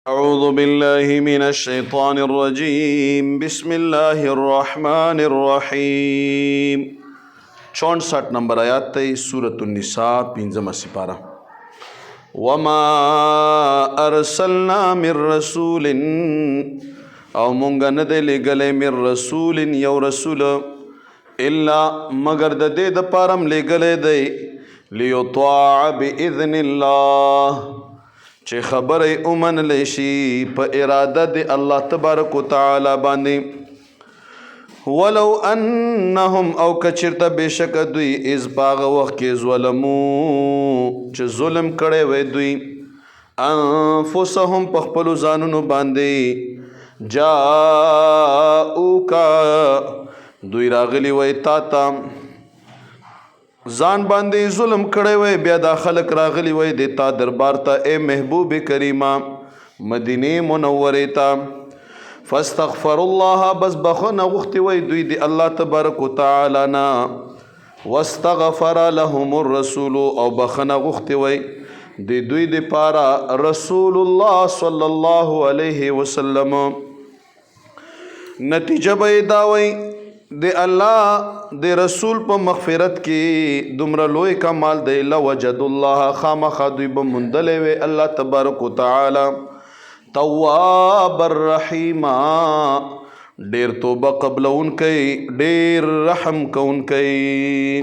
أعوذ بالله من الشيطان الرجيم بسم الله الرحمن الرحيم 64 نمبر آیات تے سورة النساء 15 سپارہ وما ارسلنا من رسول او مونگا ندے لگلے من رسول یو رسول الا مگر د دې د پارم لگلے دے لیطاع بإذن الله چې خبرې اومن لیشي په اراده د الله تبارک وتعالی باندې ولو انهم او کچرته بشک دوی از باغ وخت کې ظلمو چې ظلم کړي وي دوی انفسهم په خپل ځانونو باندې جاءوکا دوی راغلی وي تا ځان باندې ظلم کړی وی بیا دا خلق راغلی وی د تا دربار ته اے محبوب کریمه مدینه منورې ته فاستغفر الله بس بخنه غوښتي وی دوی د الله تبارک وتعالی نه واستغفر لهم الرسول او بخنه غوښتي وی د دوی د پاره رسول الله صلی الله علیه وسلم نتیجه به دا وی د الله د رسول په مغفرت کې دومره لوی کمال دی لوجد الله خامخا دوی به موندلی وی الله تبارک وتعالی تواب الرحیم ډیر توبه قبلونکی ډیر رحم کونکی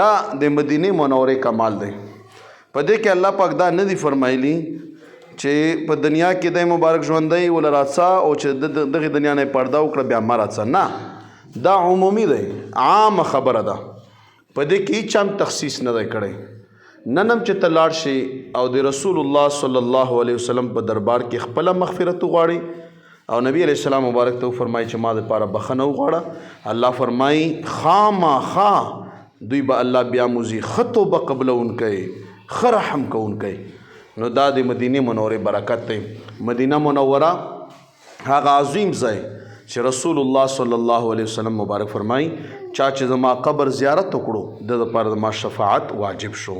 دا د مدینه منورې کمال دی په دې کې الله پاک دا نه دی فرمایلی چې په دنیا کې د مبارک ژوندی ول راځه او چې دغه دنیا نه پرده وکړه بیا مرا څه نه دا عمومی دی عام خبره ده په دې کې هیڅ هم تخصیص نه دی کړی ننم چې ته لاړ شي او د رسول الله صلی الله علیه وسلم په دربار کې خپله مغفرت وغواړي او نبی علیه السلام مبارک ته وفرمایي چې ما دپاره بخښنه وغواړه الله فرمایي خامخا دوی به الله بیاموزي ښه توبه قبلونکی ښه رحم کوونکی نو دا د مدینې منورې برکت دی مدینه منوره هغه عظیم ځای چې رسول الله صلی الله علیه وسلم مبارک فرمایي چا چې زما قبر زیارت وکړو د لپاره ما شفاعت واجب شو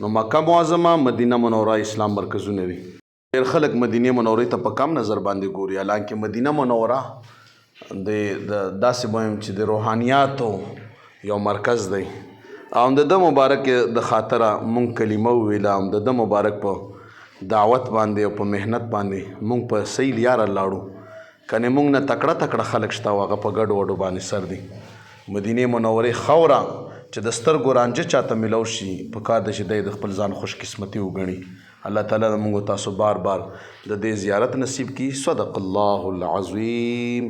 نو مکه معظمه مدینه منوره اسلام مرکزونه وي ډېر خلک مدینه منورې ته په کم نظر باندې ګوري حالانکه مدینه منوره د داسې وایم چې د روحانیاتو یو مرکز دی او د ده مبارک د خاطره مونږ کلمه وویله او د ده مبارک په دعوت باندې او په محنت باندې مونږ په صحیح لیاره لاړو کنه مونږ نه تکړه خلک شته هغه په ګډ وډو باندې سر دي مدینه منورې خوره چې د سترګو رانجه چاته ملو شي په کار ده چې دی د خپل ځان خوش قسمتي وګڼي الله تعالی موږ تاسو بار د دې زیارت نصیب کړي صدق الله العظیم